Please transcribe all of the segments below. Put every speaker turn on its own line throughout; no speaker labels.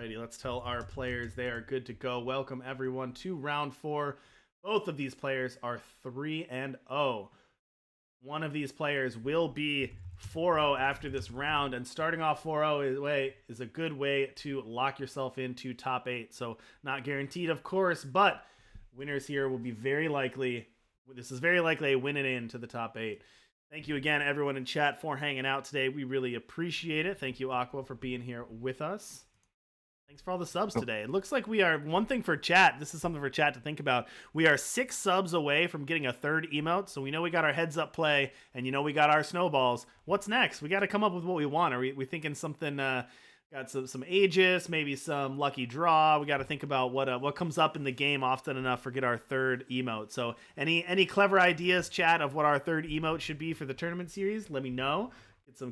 Alrighty, let's tell our players they are good to go. Welcome everyone to round 4. Both of these players are 3-0. One of these players will be 4-0 after this round, and starting off 4-0 is a good way to lock yourself into top 8. So not guaranteed, of course, but winners here will be very likely. This is very likely a win and in to the top 8. Thank you again, everyone in chat, for hanging out today. We really appreciate it. Thank you, Aqua, for being here with us. Thanks for all the subs today. It looks like we are, one thing for chat, this is something for chat to think about. We are 6 subs away from getting a 3rd emote, so we know we got our heads up play, and we got our snowballs. What's next? We got to come up with what we want. Are we thinking something, got some Aegis, maybe some Lucky Draw? We got to think about what comes up in the game often enough for get our 3rd emote. So any clever ideas, chat, of what our 3rd emote should be for the tournament series? Let me know.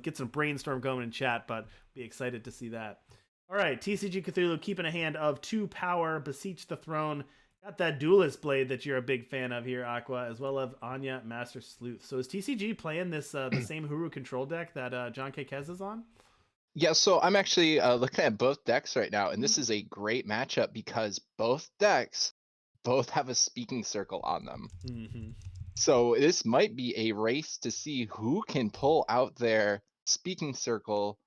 Get some brainstorm going in chat, but be excited to see that. All right, TCG Cthulhu keeping a hand of 2 power, beseech the throne. Got that duelist blade that you're a big fan of here, Aqua, as well as Anya, Master Sleuth. So is TCG playing this the same Huru control deck that John K. Kez is on?
Yeah, so I'm actually looking at both decks right now, and this is a great matchup because both decks both have a speaking circle on them.
Mm-hmm.
So this might be a race to see who can pull out their speaking circle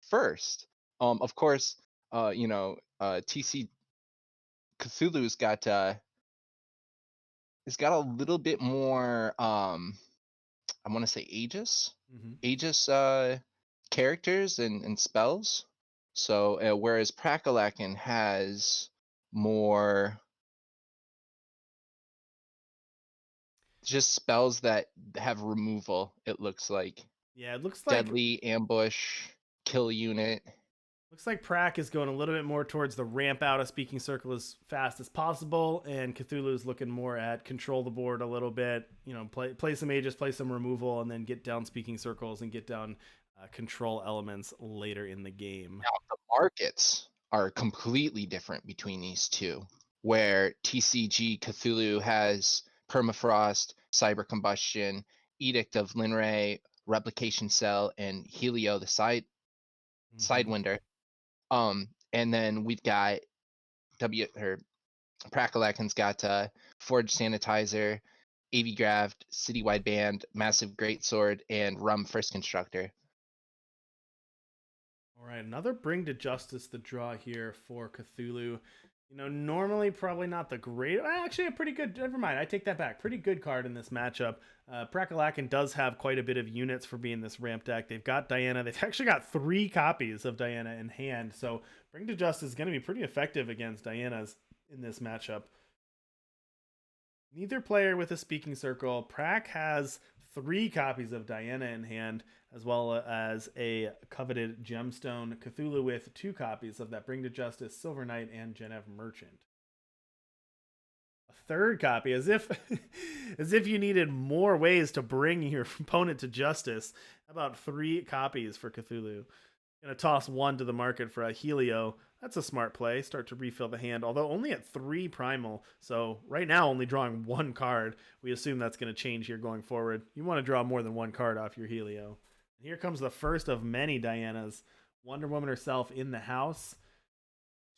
first. Of course, TC Cthulhu's got it's got a little bit more I want to say Aegis characters and spells. So whereas Prackalakin has more just spells that have removal, it looks like.
Yeah, it looks like
Deadly, ambush, kill unit.
Looks like Prack is going a little bit more towards the ramp out of Speaking Circle as fast as possible, and Cthulhu is looking more at control the board a little bit. Play some Aegis, play some removal, and then get down Speaking Circles and get down control elements later in the game.
Now, the markets are completely different between these two, where TCG Cthulhu has Permafrost, Cyber Combustion, Edict of Linray, Replication Cell, and Helio, the Sidewinder. And then we've got Prackalakin's got Forge Sanitizer, AV Graft, Citywide Band, Massive Greatsword, and Rum First Constructor.
All right, another Bring to Justice the draw here for Cthulhu. Normally probably not the great. Actually, a pretty good. Never mind, I take that back. Pretty good card in this matchup. Prackalakin does have quite a bit of units for being this ramp deck. They've got Diana. They've actually got 3 copies of Diana in hand. So Bring to Justice is going to be pretty effective against Diana's in this matchup. Neither player with a speaking circle. Prack has 3 copies of Diana in hand, as well as a coveted gemstone. Cthulhu with 2 copies of that Bring to Justice, Silver Knight, and Genev Merchant. A 3rd copy, as if you needed more ways to bring your opponent to justice. How about 3 copies for Cthulhu? Gonna toss 1 to the market for a Helio. That's a smart play. Start to refill the hand, although only at 3 primal. So right now only drawing 1 card. We assume that's going to change here going forward. You want to draw more than 1 card off your Helio. And here comes the first of many Dianas. Wonder Woman herself in the house.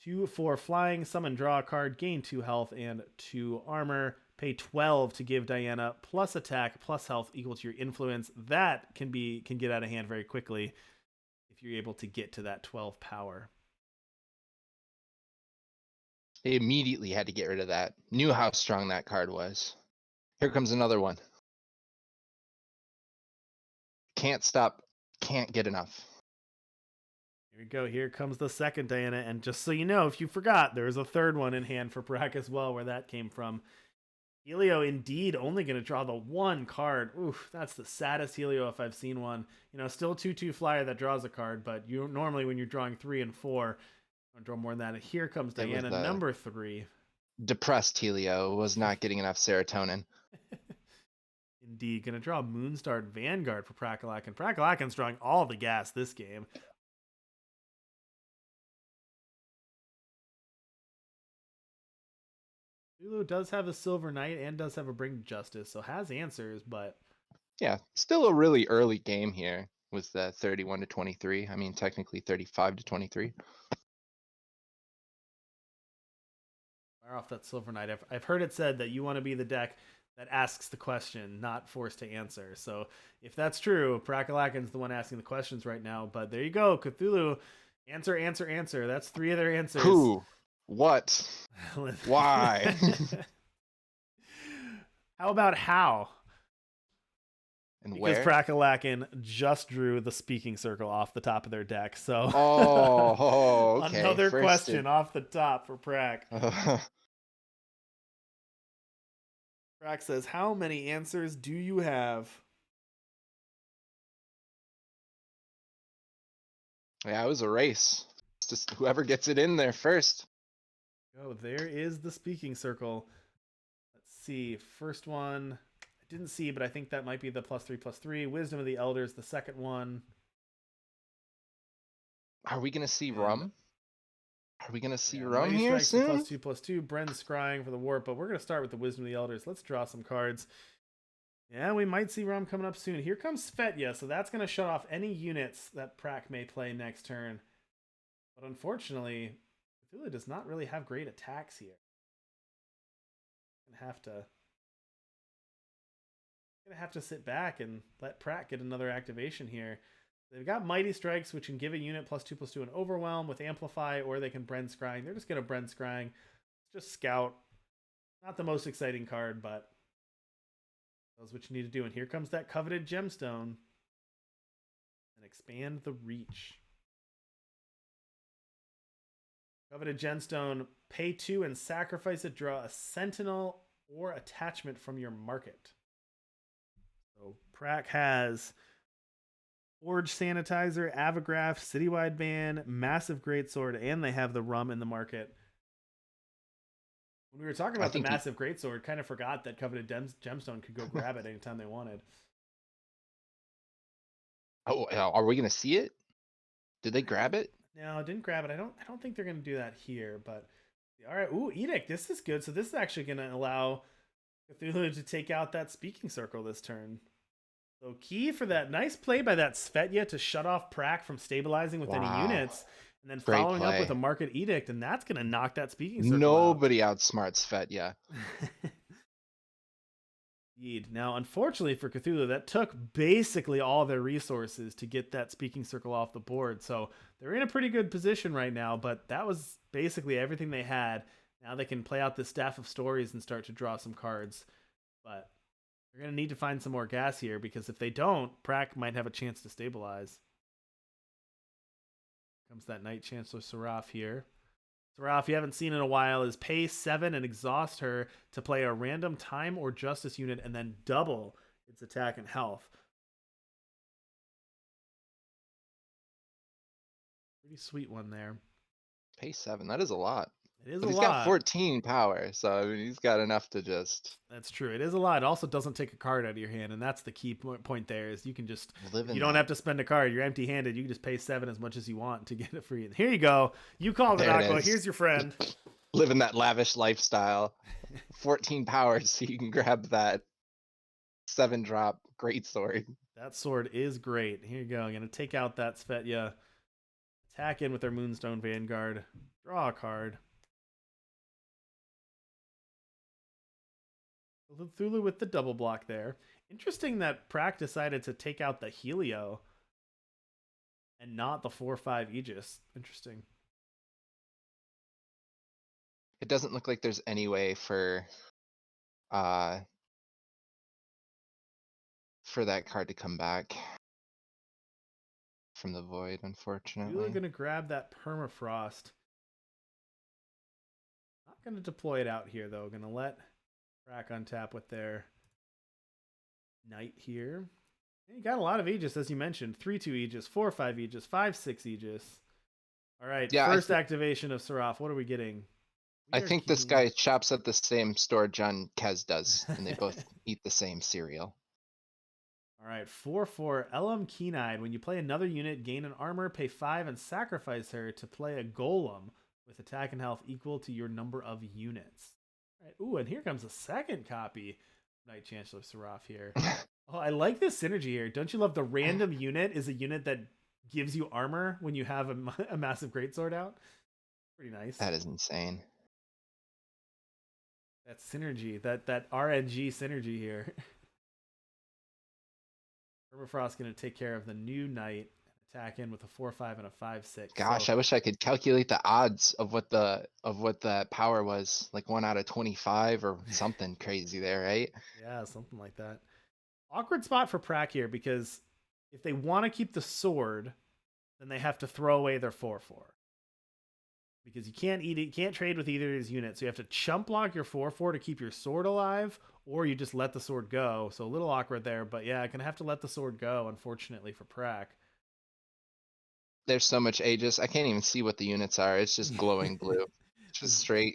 2 for flying, summon, draw a card, gain 2 health and 2 armor. Pay 12 to give Diana plus attack plus health equal to your influence. That can get out of hand very quickly if you're able to get to that 12 power.
They immediately had to get rid of that. Knew how strong that card was. Here comes another one. Can't stop, can't get enough.
Here we go. Here comes the second Diana. And just so you know, if you forgot, there is a 3rd one in hand for Brack as well, where that came from. Helio indeed only going to draw the 1 card. Oof, that's the saddest Helio if I've seen one. Still 2/2 flyer that draws a card, but you normally when you're drawing 3 and 4, don't draw more than that. Here comes Diana, number 3.
Depressed Helio was not getting enough serotonin.
Indeed, going to draw Moonstar Vanguard for Prackalakin. Prackalakin's drawing all the gas this game. Cthulhu does have a Silver Knight and does have a Bring to Justice, so has answers, but...
Yeah, still a really early game here with the 31 to 23. I mean, technically 35 to 23.
Fire off that Silver Knight. I've heard it said that you want to be the deck that asks the question, not forced to answer. So if that's true, Prackalakin's the one asking the questions right now. But there you go, Cthulhu. Answer, answer, answer. That's 3 of their answers.
Who? What? Why?
How about how?
And
because
where?
Prackalakin just drew the speaking circle off the top of their deck. So
Okay.
Another question off the top for Prack. Prack says, how many answers do you have?
Yeah, it was a race. It's just whoever gets it in there first.
Oh, there is the speaking circle. Let's see. First one, I didn't see, but I think that might be the +3/+3. Wisdom of the Elders, the second one.
Are we gonna see rum? Are we gonna see rum
Mighty
here
Strikes,
soon?
+2/+2. Bren's scrying for the warp, but we're gonna start with the Wisdom of the Elders. Let's draw some cards. Yeah, we might see rum coming up soon. Here comes Svetya, so that's gonna shut off any units that Prack may play next turn. But unfortunately, Cthulhu does not really have great attacks here. Gonna have to sit back and let Pratt get another activation here. They've got Mighty Strikes, which can give a unit +2/+2 and Overwhelm with Amplify, or they can Bren Scrying. They're just gonna Bren Scrying. It's just Scout. Not the most exciting card, but that's what you need to do. And here comes that coveted gemstone. And expand the reach. Coveted gemstone, pay 2 and sacrifice it. Draw a sentinel or attachment from your market. So Prack has Forge Sanitizer, Avagraph, Citywide Ban, Massive Greatsword, and they have the rum in the market. When we were talking about the Massive Greatsword, kind of forgot that Coveted Gemstone could go grab it anytime they wanted.
Oh, are we gonna see it? Did they grab it?
No, didn't grab it. I don't think they're gonna do that here, but all right. Ooh, Edict. This is good. So this is actually gonna allow Cthulhu to take out that speaking circle this turn. So key for that. Nice play by that Svetya to shut off Prack from stabilizing with any units. And then following up with a Market Edict, and that's going to knock that speaking circle
Nobody outsmarts Svetya.
Indeed. Now, unfortunately for Cthulhu, that took basically all their resources to get that speaking circle off the board. So they're in a pretty good position right now, but that was basically everything they had. Now they can play out the Staff of Stories and start to draw some cards. But they're going to need to find some more gas here, because if they don't, Prack might have a chance to stabilize. Comes that Knight Chancellor Seraph here. Seraph, you haven't seen in a while, is pay 7 and exhaust her to play a random time or justice unit and then double its attack and health. Pretty sweet one there.
Pay 7, that is a lot.
It is
but
a
he's
lot.
Got 14 power, so I mean, he's got enough to just...
That's true. It is a lot. It also doesn't take a card out of your hand, and that's the key point there, is you can just... You don't have to spend a card. You're empty-handed. You can just pay 7 as much as you want to get it free. And here you go. You called it, Aqua. Here's your friend.
Living that lavish lifestyle. 14 power, so you can grab that 7-drop greatsword.
That sword is great. Here you go. I'm going to take out that Svetya. Attack in with their Moonstone Vanguard. Draw a card. Cthulhu with the double block there. Interesting that Prack decided to take out the Helio and not the 4/5 Aegis. Interesting.
It doesn't look like there's any way for that card to come back from the void, unfortunately.
You're going to grab that Permafrost. Not going to deploy it out here, though. Going to let Prack untap with their Knight here. And you got a lot of Aegis, as you mentioned. 3/2 Aegis, 4/5 Aegis, 5/6 Aegis. All right, yeah, first activation of Seraph. What are we getting?
I think this guy chops at the same storage on Kez does, and they both eat the same cereal.
All right, 4/4 Elam Keen-Eyed. When you play another unit, gain an armor, pay 5, and sacrifice her to play a golem with attack and health equal to your number of units. All right, ooh, and here comes a second copy of Knight Chancellor Seraph here. Oh, I like this synergy here. Don't you love the random unit is a unit that gives you armor when you have a massive greatsword out? Pretty nice.
That is insane.
That synergy, that RNG synergy here. Permafrost going to take care of the new knight, attack in with a 4/5 and a 5/6.
Gosh,
So,
I wish I could calculate the odds of what the power was, like 1 out of 25 or something crazy there, right?
yeah, something like that. Awkward spot for Prack here because if they want to keep the sword, then they have to throw away their 4/4. Because you can't eat it, you can't trade with either of these units. So you have to chump block your 4/4 to keep your sword alive, or you just let the sword go. So a little awkward there, but yeah, gonna have to let the sword go, unfortunately for Prack.
There's so much Aegis. I can't even see what the units are. It's just glowing blue. Just straight.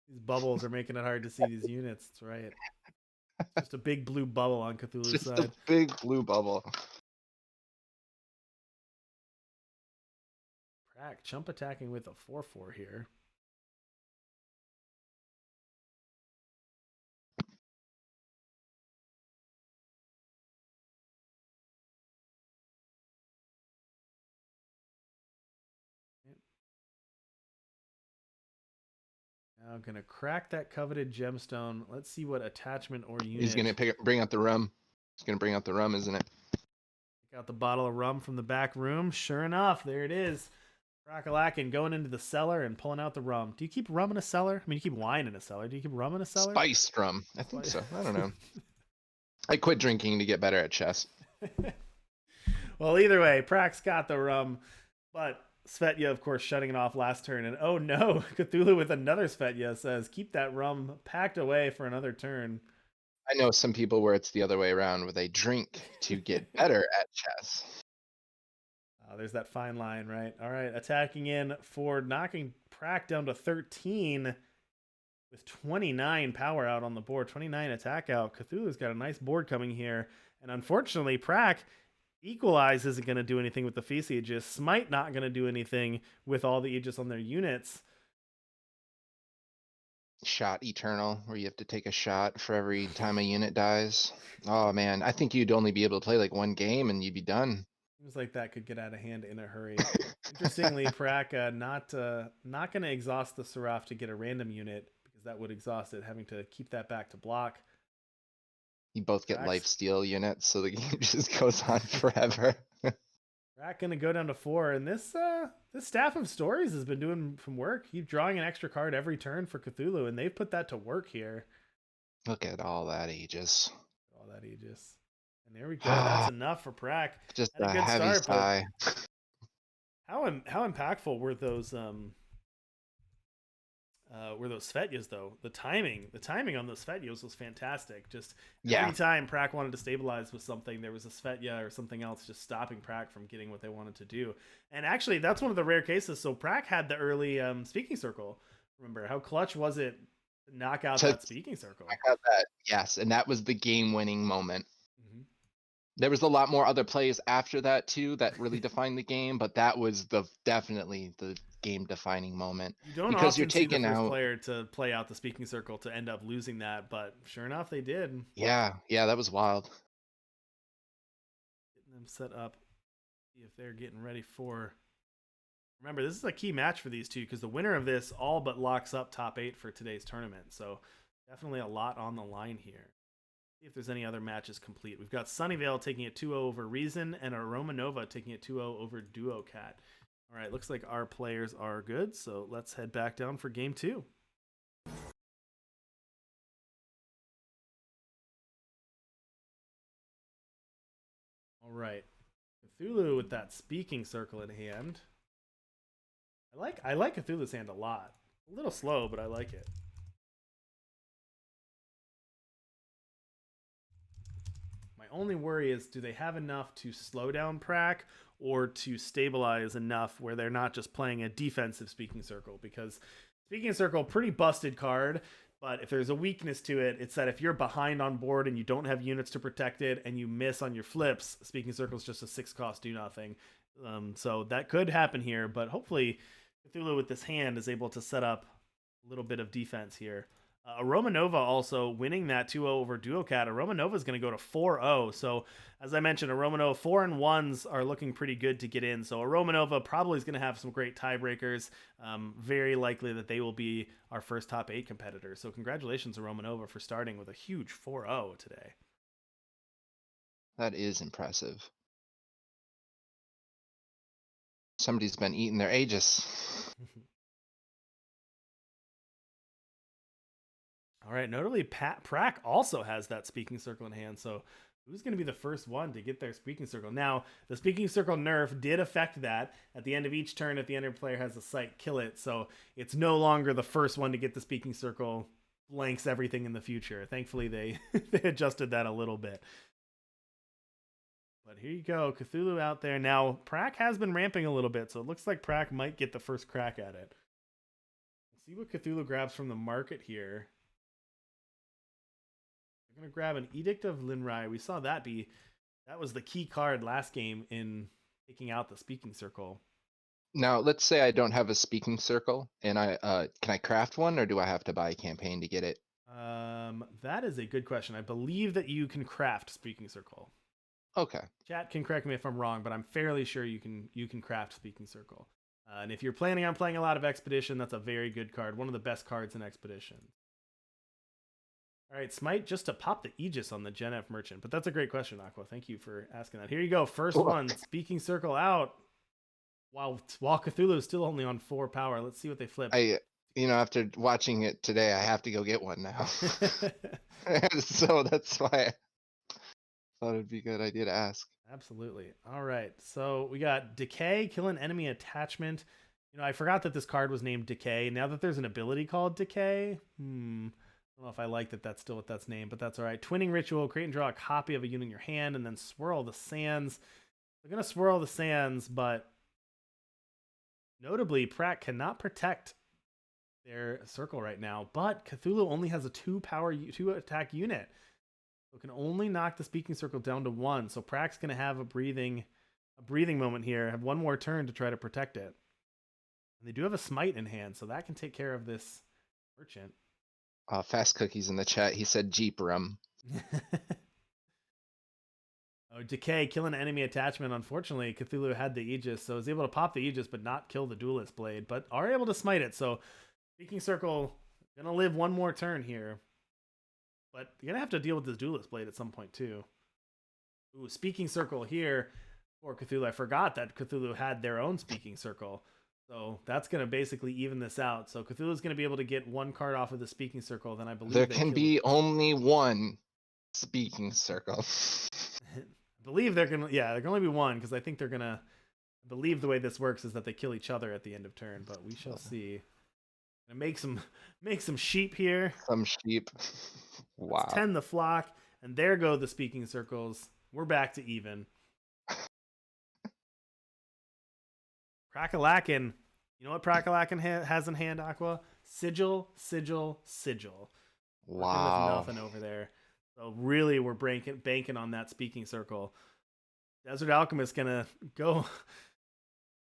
These bubbles are making it hard to see these units. That's right. Just a big blue bubble on Cthulhu's
Just
side.
a big blue bubble.
Prack chump attacking with a 4/4 here. Now gonna crack that coveted gemstone. Let's see what attachment or unit.
He's gonna bring out the rum. He's gonna bring out the rum, isn't it?
Take out the bottle of rum from the back room. Sure enough, there it is. Prackalakin going into the cellar and pulling out the rum. Do you keep rum in a cellar? I mean, you keep wine in a cellar. Do you keep rum in a cellar?
Spiced rum. I think so. I don't know. I quit drinking to get better at chess.
Well, either way, Prack's got the rum, but Svetya, of course, shutting it off last turn. And oh no, Cthulhu with another Svetya says, keep that rum packed away for another turn.
I know some people where it's the other way around, where they drink to get better at chess.
There's that fine line, right? All right, attacking in for knocking Prack down to 13 with 29 power out on the board, 29 attack out. Cthulhu's got a nice board coming here. And unfortunately, Prack Equalize isn't going to do anything with the Feast Aegis. Smite not going to do anything with all the Aegis on their units.
Shot Eternal, where you have to take a shot for every time a unit dies. Oh man, I think you'd only be able to play like one game and you'd be done.
Seems like that could get out of hand in a hurry. Interestingly, Prack not going to exhaust the Seraph to get a random unit, because that would exhaust it, having to keep that back to block.
You both get lifesteal units, so the game just goes on forever.
Prack going to go down to 4, and this Staff of Stories has been doing some work. Keep drawing an extra card every turn for Cthulhu, and they've put that to work here.
Look at all that Aegis.
All that Aegis. And there we go. That's enough for Prack.
Just a good heavy start, sigh.
How impactful were those Svetyas though? The timing on those Svetyas was fantastic. Just every time Prack wanted to stabilize with something, there was a Svetya or something else just stopping Prack from getting what they wanted to do. And actually, that's one of the rare cases. So Prack had the early Speaking Circle. Remember how clutch was it to knock out that Speaking Circle?
I got that, yes, and that was the game-winning moment. There was a lot more other plays after that too that really defined the game, but that was definitely the game-defining moment.
You don't because often you're taking see the first player to play out the Speaking Circle to end up losing that, but sure enough, they did.
Yeah, that was wild.
Getting them set up, see if they're getting ready for. Remember, this is a key match for these two because the winner of this all but locks up top 8 for today's tournament. So definitely a lot on the line here. See if there's any other matches complete. We've got Sunnyvale taking it 2-0 over Reason and a Romanova taking it 2-0 over Duo Cat. All right, looks like our players are good, so let's head back down for game 2. All right, Cthulhu with that Speaking Circle in hand. I like Cthulhu's hand a lot. A little slow, but I like it. Only worry is, do they have enough to slow down Prack or to stabilize enough where they're not just playing a defensive Speaking Circle? Because Speaking Circle, pretty busted card, but if there's a weakness to it, it's that if you're behind on board and you don't have units to protect it and you miss on your flips, Speaking Circle is just a 6-cost do nothing. So that could happen here, but hopefully Cthulhu with this hand is able to set up a little bit of defense here. Romanova also winning that 2-0 over Duocat. Romanova is going to go to 4-0. So, as I mentioned, Romanova 4 and 1s are looking pretty good to get in. So, Romanova probably is going to have some great tiebreakers. Very likely that they will be our first top 8 competitors. So, congratulations to Romanova for starting with a huge 4-0 today.
That is impressive. Somebody's been eating their Aegis.
All right, notably, Prack also has that speaking circle in hand. So, who's going to be the first one to get their speaking circle? Now, the speaking circle nerf did affect that. At the end of each turn, if the enemy player has a sight, kill it. So, it's no longer the first one to get the speaking circle blanks everything in the future. Thankfully, they adjusted that a little bit. But here you go, Cthulhu out there. Now, Prack has been ramping a little bit, so it looks like Prack might get the first crack at it. We'll see what Cthulhu grabs from the market here. They're going to grab an Edict of Linrai. We saw that was the key card last game in taking out the speaking circle.
Now, let's say I don't have a speaking circle, and can I craft one, or do I have to buy a campaign to get it?
That is a good question. I believe that you can craft speaking circle.
Okay.
Chat can correct me if I'm wrong, but I'm fairly sure you can craft speaking circle. And if you're planning on playing a lot of Expedition, that's a very good card. One of the best cards in Expedition. All right, Smite just to pop the Aegis on the Gen F Merchant. But that's a great question, Aqua. Thank you for asking that. Here you go. First one, speaking circle out. While Cthulhu is still only on 4 power. Let's see what they flip.
After watching it today, I have to go get one now. So that's why I thought it'd be a good idea to ask.
Absolutely. All right. So we got Decay, kill an enemy attachment. I forgot that this card was named Decay. Now that there's an ability called Decay, I don't know if I like that that's still what that's named, but that's all right. Twinning Ritual, create and draw a copy of a unit in your hand, and then swirl the sands. They're going to swirl the sands, but notably, Pratt cannot protect their circle right now, but Cthulhu only has a 2 attack unit. So it can only knock the speaking circle down to 1. So Prack's going to have a breathing moment here, have one more turn to try to protect it. And they do have a smite in hand, so that can take care of this merchant.
Fast Cookies in the chat, he said Jeep Rum.
Oh, Decay, kill an enemy attachment. Unfortunately, Cthulhu had the Aegis, so is able to pop the Aegis but not kill the Duelist Blade, but are able to smite it. So Speaking Circle gonna live one more turn here. But you're gonna have to deal with this Duelist Blade at some point too. Ooh, Speaking Circle here for Cthulhu. I forgot that Cthulhu had their own Speaking Circle. So that's going to basically even this out. So Cthulhu's going to be able to get 1 card off of the Speaking Circle. Then I believe
there can be only 1 Speaking Circle.
I believe there can only be 1, because I think they're going to, I believe the way this works is that they kill each other at the end of turn, but we shall see. Gonna make some sheep here.
Some sheep. Wow.
Let's tend the flock, and there go the Speaking Circles. We're back to even. Prackalakin. You know what Prackalakin has in hand, Aqua? Sigil.
Wow.
With nothing over there. So really, we're banking on that Speaking Circle. Desert Alchemist gonna go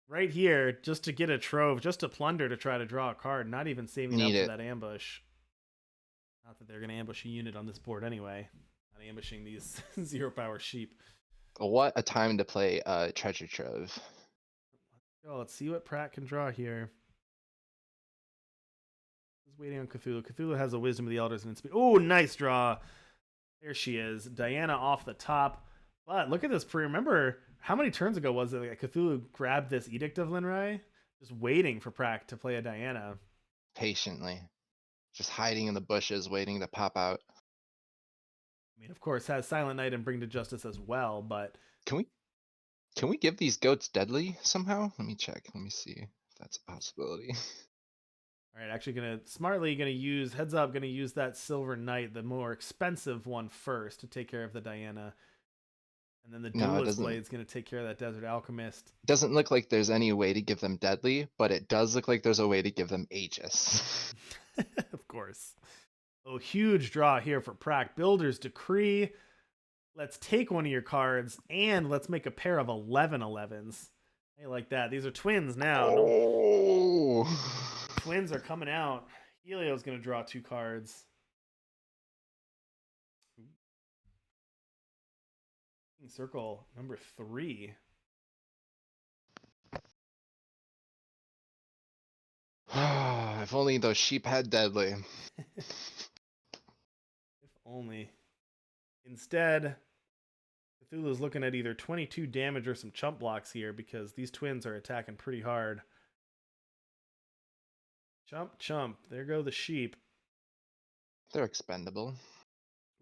right here just to get a trove, just to plunder to try to draw a card, not even saving up for that ambush. Not that they're gonna ambush a unit on this board anyway. Not ambushing these 0 power sheep.
What a time to play Treasure Trove.
Let's see what Pratt can draw here. Just waiting on Cthulhu. Cthulhu has a Wisdom of the Elders and oh, nice draw. There she is. Diana off the top. But look at this. Remember, how many turns ago was it that Cthulhu grabbed this Edict of Linrai? Just waiting for Pratt to play a Diana.
Patiently. Just hiding in the bushes, waiting to pop out.
I mean, of course, has Silent Night and Bring to Justice as well, but...
Can we give these goats deadly somehow? Let me check. Let me see if that's a possibility.
All right, actually gonna use that Silver Knight, the more expensive one first, to take care of the Diana. And then the Duelist Blade's gonna take care of that Desert Alchemist.
Doesn't look like there's any way to give them deadly, but it does look like there's a way to give them Aegis.
Of course. Oh, huge draw here for Prack. Builder's Decree. Let's take one of your cards, and let's make a pair of 11/11s. Hey, like that. These are twins now.
Oh.
Twins are coming out. Helio's going to draw 2 cards. Circle number 3.
If only those sheep had deadly.
If only. Instead, Cthulhu's looking at either 22 damage or some chump blocks here because these twins are attacking pretty hard. Chump, chump. There go the sheep.
They're expendable.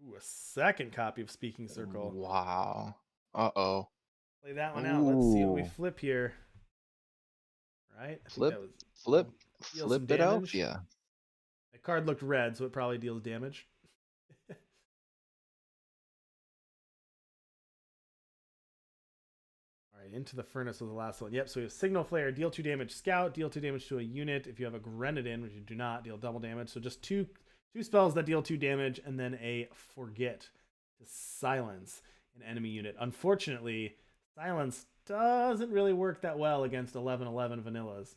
Ooh, a second copy of Speaking Circle.
Wow. Uh-oh.
Play that one out. Let's see what we
Ooh.
flip here. Right? I think
Flip,
that was
flip it out, yeah.
That card looked red, so it probably deals damage. All right, into the furnace was the last one. Yep, so we have Signal Flare, deal 2 damage, Scout, deal 2 damage to a unit. If you have a Grenadin, which you do not, deal double damage. So just two spells that deal 2 damage, and then a Forget to silence an enemy unit. Unfortunately, silence doesn't really work that well against 11/11 vanillas.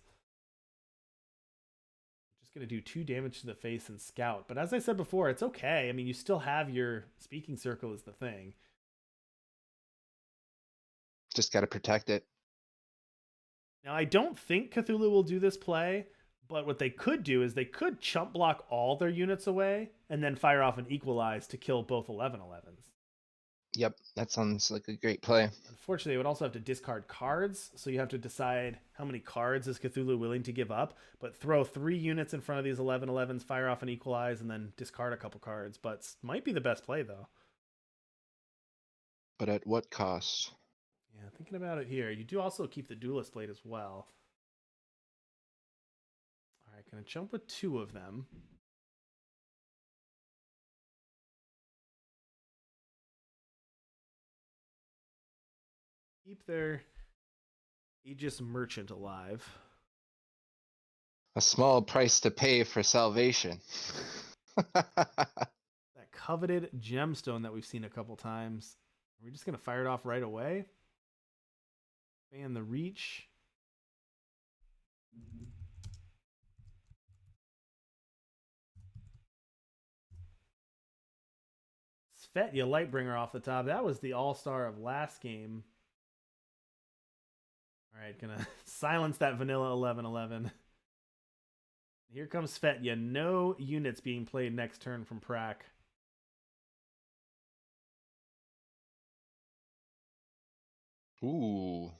Just going to do 2 damage to the face and Scout. But as I said before, it's okay. I mean, you still have your Speaking Circle is the thing.
Just got to protect it.
Now, I don't think Cthulhu will do this play, but what they could do is they could chump block all their units away and then fire off an Equalize to kill both 11/11s.
Yep, that sounds like a great play.
Unfortunately, they would also have to discard cards, so you have to decide how many cards is Cthulhu willing to give up, but throw 3 units in front of these 11/11s, fire off an Equalize, and then discard a couple cards. But might be the best play, though.
But at what cost?
Yeah, thinking about it here. You do also keep the Duelist Blade as well. All right, gonna jump with 2 of them. Keep their Aegis Merchant alive.
A small price to pay for salvation.
That coveted gemstone that we've seen a couple times. Are we just gonna fire it off right away? Fan the reach. Svetya Lightbringer off the top. That was the all-star of last game. All right, gonna silence that vanilla 11/11. Here comes Svetya. No units being played next turn from Prack.
Ooh.
All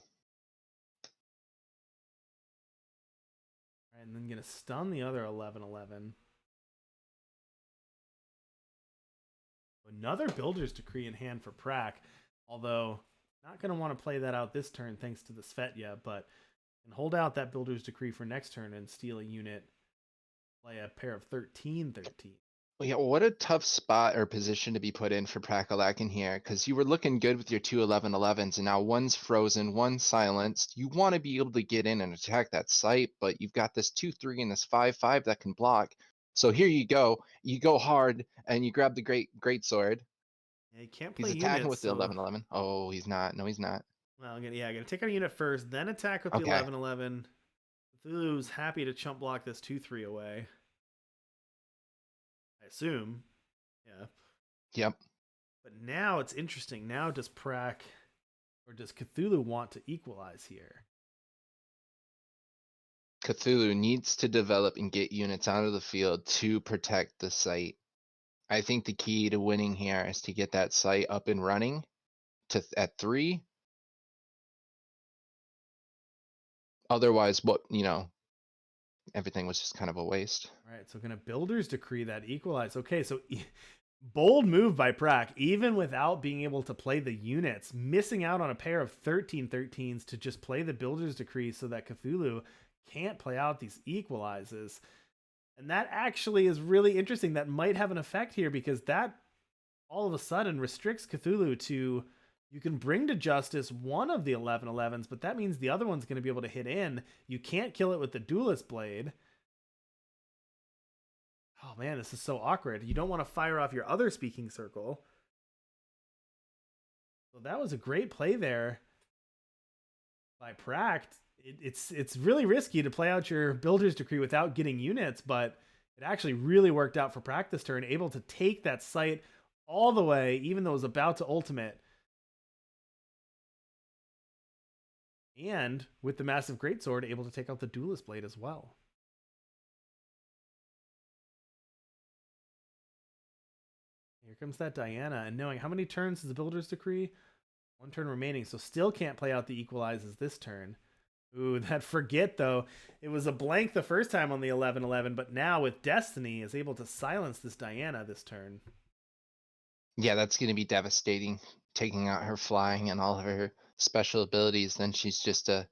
right, and then gonna stun the other 11/11. Another Builder's Decree in hand for Prack, although not going to want to play that out this turn thanks to the Svetya, but can hold out that Builder's Decree for next turn and steal a unit, play a pair of 13/13.
Well, yeah, what a tough spot or position to be put in for Prackalakin here, because you were looking good with your 2 11/11s, and now one's frozen, one's silenced. You want to be able to get in and attack that site, but you've got this 2/3 and this 5/5 that can block. So here you go hard, and you grab the great sword.
Yeah, he can't play
He's attacking
units,
with the 11/11. Oh, he's not. No, he's not.
Well, gonna take out a unit first, then attack with the
Okay.
11/11. Cthulhu's happy to chump block this 2/3 away. I assume. Yeah.
Yep.
But now it's interesting. Now does Prack or does Cthulhu want to equalize here?
Cthulhu needs to develop and get units out of the field to protect the site. I think the key to winning here is to get that site up and running at 3. Otherwise, everything was just kind of a waste.
All right, so gonna Builder's Decree that equalize. Okay, so bold move by Prack, even without being able to play the units, missing out on a pair of 13/13s to just play the Builder's Decree so that Cthulhu can't play out these equalizes. And that actually is really interesting. That might have an effect here because that all of a sudden restricts Cthulhu to, you can bring to justice one of the 11/11s, but that means the other one's going to be able to hit in. You can't kill it with the Duelist Blade. Oh man, this is so awkward. You don't want to fire off your other Speaking Circle. So that was a great play there by Prack. It's really risky to play out your Builder's Decree without getting units, but it actually really worked out for Prack this turn, able to take that site all the way, even though it was about to ultimate. And with the massive greatsword, able to take out the duelist blade as well. Here comes that Diana, and knowing how many turns is the Builder's Decree? 1 turn remaining, so still can't play out the equalizes this turn. Ooh, that Forget, though. It was a blank the first time on the 11-11, but now with Destiny is able to silence this Diana this turn.
Yeah, that's going to be devastating, taking out her flying and all of her special abilities. Then she's just a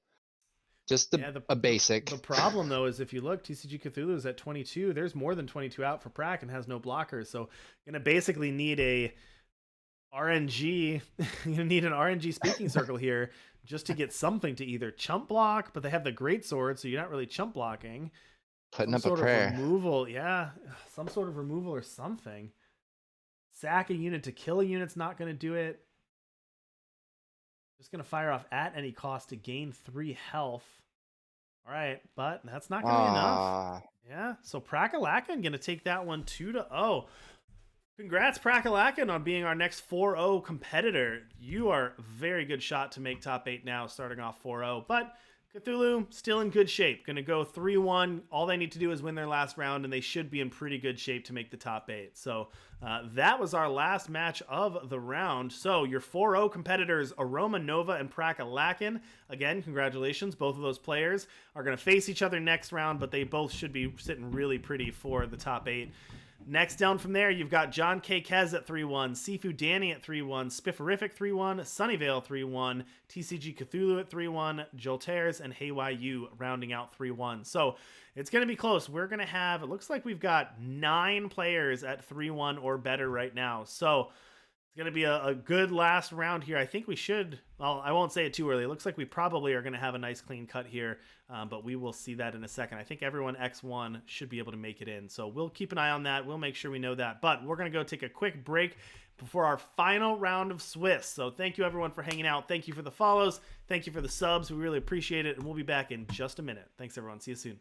basic.
The problem, though, is if you look, TCG Cthulhu is at 22. There's more than 22 out for Prack and has no blockers. So going to basically need a RNG. You need an RNG speaking circle here just to get something to either chump block, but they have the great sword, so you're not really chump blocking.
Putting
Some
up a
sort
prayer.
of removal, yeah, some sort of removal or something. Sack a unit to kill a unit's not going to do it. Just going to fire off at any cost to gain 3 health. All right, but that's not going to be enough. Yeah, so Prackalakin going to take that one 2-0. Congrats, Prackalakin, on being our next 4-0 competitor. You are a very good shot to make top 8 now, starting off 4-0. But Cthulhu, still in good shape. Going to go 3-1. All they need to do is win their last round, and they should be in pretty good shape to make the top 8. So that was our last match of the round. So your 4-0 competitors, Aroma Nova and Prackalakin. Again, congratulations. Both of those players are going to face each other next round, but they both should be sitting really pretty for the top 8. Next down from there, you've got John K. Kez at 3-1, Sifu Danny at 3-1, Spifferific 3-1, Sunnyvale 3-1, TCG Cthulhu at 3-1, Joltaires and HeyYU rounding out 3-1. So it's going to be close. We're going to have, it looks like we've got 9 players at 3-1 or better right now. So it's going to be a good last round here. I think we should, well, I won't say it too early. It looks like we probably are going to have a nice clean cut here, but we will see that in a second. I think everyone X1 should be able to make it in. So we'll keep an eye on that. We'll make sure we know that. But we're going to go take a quick break before our final round of Swiss. So thank you everyone for hanging out. Thank you for the follows. Thank you for the subs. We really appreciate it. And we'll be back in just a minute. Thanks everyone. See you soon.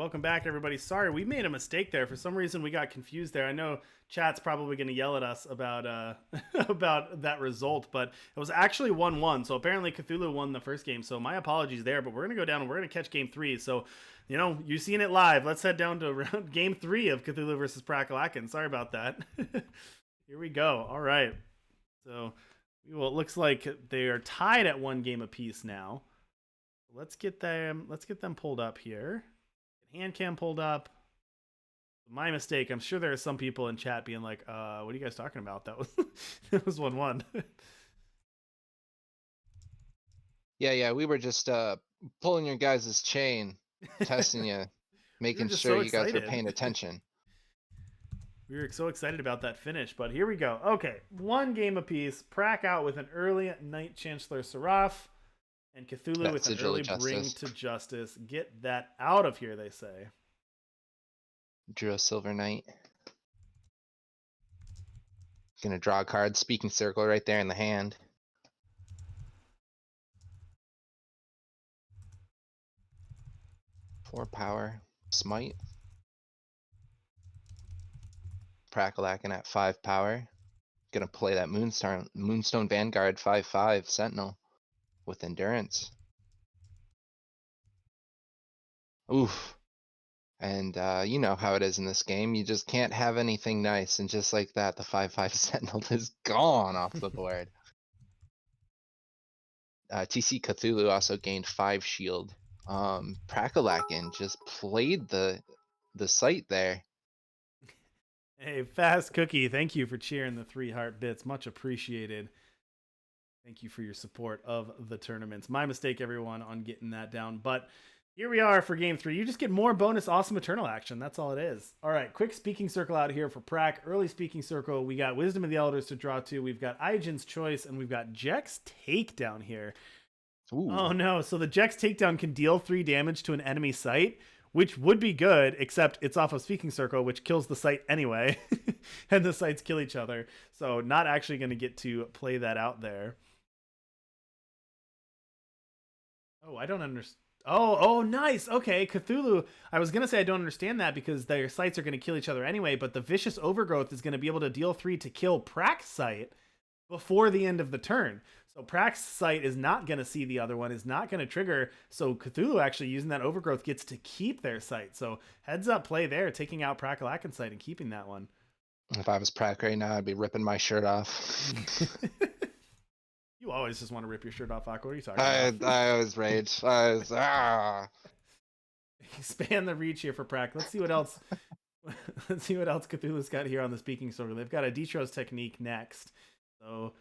welcome back, everybody. Sorry, we made a mistake there. For some reason, we got confused there. I know chat's probably going to yell at us about about that result, but it was actually 1-1. So apparently Cthulhu won the first game. So my apologies there, but we're going to go down and we're going to catch game 3. So, you know, you've seen it live. Let's head down to game 3 of Cthulhu versus Prackalakin. Sorry about that. Here we go. All right. So, well, it looks like they are tied at 1 game apiece now. Let's get them pulled up here. Hand cam pulled up. My mistake. I'm sure there are some people in chat being like, what are you guys talking about? That was that was 1-1.
Yeah, we were just pulling your guys' chain, testing you, making sure you guys were paying attention.
We were so excited about that finish, but here we go. Okay, 1 game apiece. Prack out with an early Knight Chancellor Seraph. And Cthulhu with an early Bring to Justice. Get that out of here, they say.
Drew a Silver Knight. Gonna draw a card. Speaking Circle right there in the hand. Four power. Smite. Prackalakin at 5 power. Gonna play that Moonstone Vanguard 5/5 Sentinel. With Endurance. Oof. And you know how it is in this game. You just can't have anything nice. And just like that, the 5/5 Sentinel is gone off the board. TCGCthulhu also gained 5 shield. Prackalakin just played the site there.
Hey, Fast Cookie, thank you for cheering the 3 heart bits. Much appreciated. Thank you for your support of the tournaments. My mistake, everyone, on getting that down. But here we are for game 3. You just get more bonus awesome eternal action. That's all it is. All right, quick speaking circle out here for Prack. Early speaking circle. We got Wisdom of the Elders to draw to. We've got Aijin's Choice, and we've got Jek's Takedown here. Ooh. Oh no, so the Jek's Takedown can deal 3 damage to an enemy site, which would be good, except it's off of Speaking Circle, which kills the site anyway. And the sites kill each other. So not actually going to get to play that out there. Oh, I don't understand. Oh, nice. Okay, Cthulhu. I was going to say I don't understand that because their sites are going to kill each other anyway, but the Vicious Overgrowth is going to be able to deal 3 to kill Prack's site before the end of the turn. So Prack's site is not going to see the other one, is not going to trigger. So Cthulhu actually using that Overgrowth gets to keep their site. So heads up play there, taking out Prackalakin's site and keeping that one.
If I was Prack right now, I'd be ripping my shirt off.
You always just want to rip your shirt off, Aqua. What are you talking about?
I always rage.
Expand the reach here for Prack. Let's see what else. Let's see what else Cthulhu's got here on the speaking circle. They've got a Detros technique next. So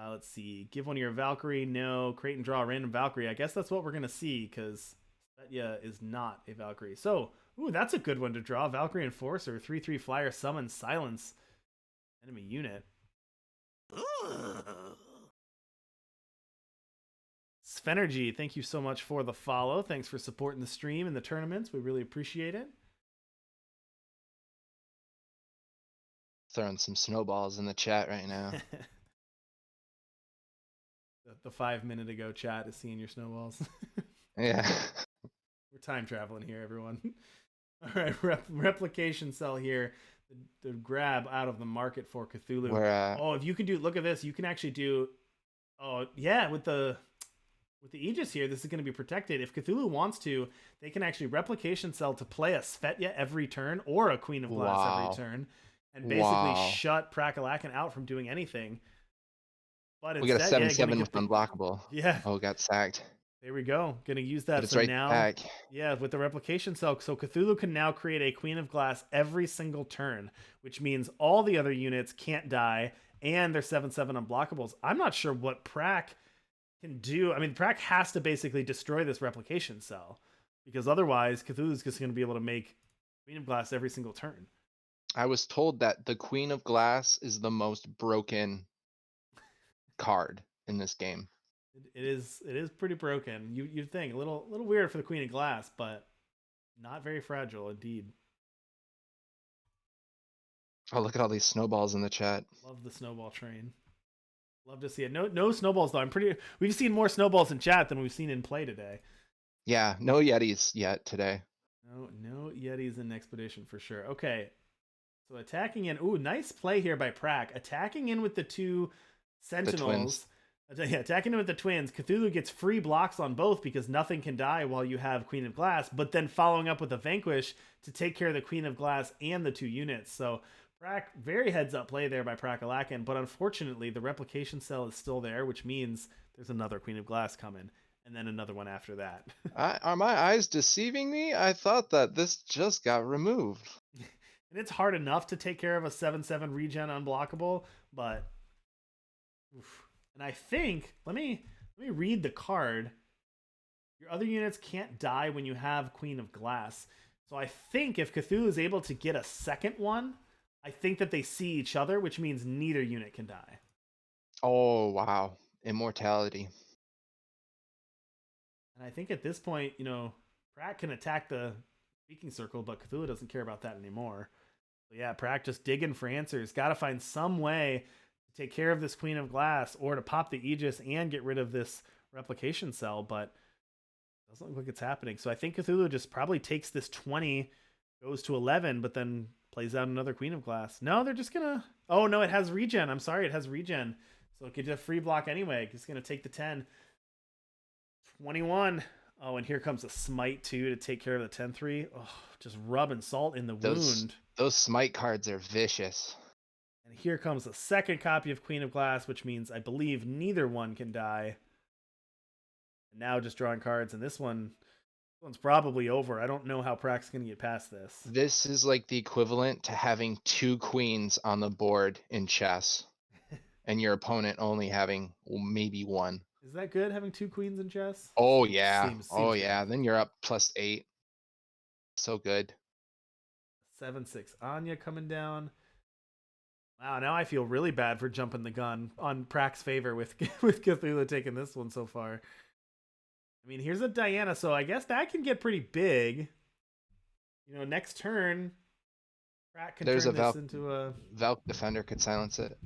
let's see. Give one of your Valkyrie. No. Create and draw a random Valkyrie. I guess that's what we're gonna see because Svetya is not a Valkyrie. So ooh, that's a good one to draw. Valkyrie Enforcer. 3/3 flyer. Summon silence enemy unit. Svenergy, thank you so much for the follow. Thanks for supporting the stream and the tournaments. We really appreciate it.
Throwing some snowballs in the chat right now.
The 5 minute ago chat is seeing your snowballs.
Yeah.
We're time traveling here, everyone. All right, replication cell here. The grab out of the market for Cthulhu. Oh, if you can do, look at this. You can actually do, oh yeah, with the Aegis here, this is going to be protected. If Cthulhu wants to, they can actually replication cell to play a Svetya every turn or a Queen of Glass every turn and basically shut Prackalakin out from doing anything. But
we got a 7/7 with unblockable.
Yeah.
Oh, got sacked.
There we go. Going to use that.
But it's right
now,
back.
Yeah, with the replication cell. So Cthulhu can now create a Queen of Glass every single turn, which means all the other units can't die and they're 7/7 unblockables. I'm not sure what Prack can do. I mean, Prack has to basically destroy this replication cell because otherwise Cthulhu's just going to be able to make Queen of Glass every single turn.
I was told that the Queen of Glass is the most broken card in this game.
It is pretty broken. You'd think a little weird for the Queen of Glass, but not very fragile indeed.
Oh, look at all these snowballs in the chat.
Love the snowball train. Love to see it. No snowballs though. We've seen more snowballs in chat than we've seen in play today.
Yeah, no Yetis yet today.
No Yetis in Expedition for sure. Okay. So attacking in. Ooh, nice play here by Prack. Attacking in with the two Sentinels. Yeah, attacking in with the twins. Cthulhu gets free blocks on both because nothing can die while you have Queen of Glass, but then following up with a Vanquish to take care of the Queen of Glass and the two units. So Prack, very heads up play there by Prackalakin, but unfortunately the replication cell is still there, which means there's another Queen of Glass coming, and then another one after that.
Are my eyes deceiving me? I thought that this just got removed.
And it's hard enough to take care of a 7/7 regen unblockable, but oof. And I think let me read the card. Your other units can't die when you have Queen of Glass. So I think if Cthulhu is able to get a second one, I think that they see each other, which means neither unit can die.
Oh wow, immortality.
And I think at this point, Pratt can attack the speaking circle, but Cthulhu doesn't care about that anymore. So yeah, Pratt just digging for answers. Got to find some way to take care of this Queen of Glass or to pop the Aegis and get rid of this replication cell, but it doesn't look like it's happening. So I think Cthulhu just probably takes this 20, goes to 11, but then plays out another Queen of Glass. No, they're just gonna. Oh no, it has regen. I'm sorry, it has regen, so it could just free block anyway. It's gonna take the 10. 21. Oh, and here comes a smite too to take care of the 10-3. Oh, just rubbing salt in the wound.
Those smite cards are vicious.
And here comes a second copy of Queen of Glass, which means I believe neither one can die. And now just drawing cards, and this one's probably over. I don't know how Prack's going to get past this.
This is like the equivalent to having two queens on the board in chess, and your opponent only having maybe one.
Is that good, having two queens in chess?
Oh, yeah.
Seems
yeah. Then you're up +8. So good.
7-6. Anya coming down. Wow, now I feel really bad for jumping the gun on Prack's favor with Cthulhu taking this one so far. I mean, here's a Diana, so I guess that can get pretty big. Next turn, Prack can turn this into a...
Valk Defender could silence it.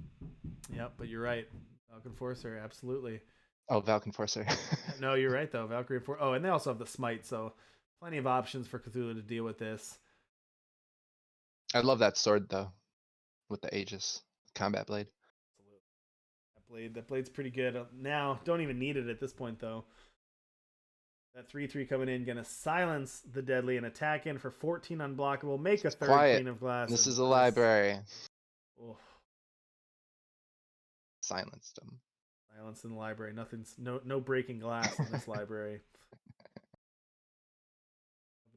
Yep, but you're right. Valk Enforcer, absolutely.
Oh, Valk Enforcer.
No, you're right, though. Valkyrie Enforcer. Oh, and they also have the Smite, so plenty of options for Cthulhu to deal with this.
I love that sword, though, with the Aegis. Combat Blade.
Absolutely. That blade's pretty good. Now, don't even need it at this point, though. That 3/3 coming in, gonna silence the deadly and attack in for 14 unblockable. Make a third Queen of Glass.
This is a library.
Oh.
Silenced him.
Silence in the library. No breaking glass in this library.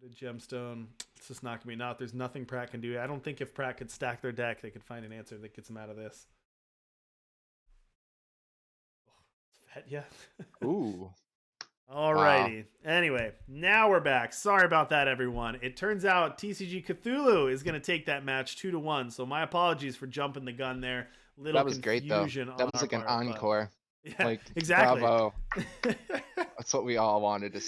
A gemstone. It's just not gonna be enough. There's nothing Pratt can do. I don't think if Pratt could stack their deck, they could find an answer that gets them out of this. Oh, it's
Ooh.
Alrighty. Wow. Anyway, now we're back. Sorry about that, everyone. It turns out TCG Cthulhu is going to take that match 2-1. So my apologies for jumping the gun there.
That was great, though. That was like an encore.
Yeah,
like,
exactly.
Bravo. That's what we all wanted to see.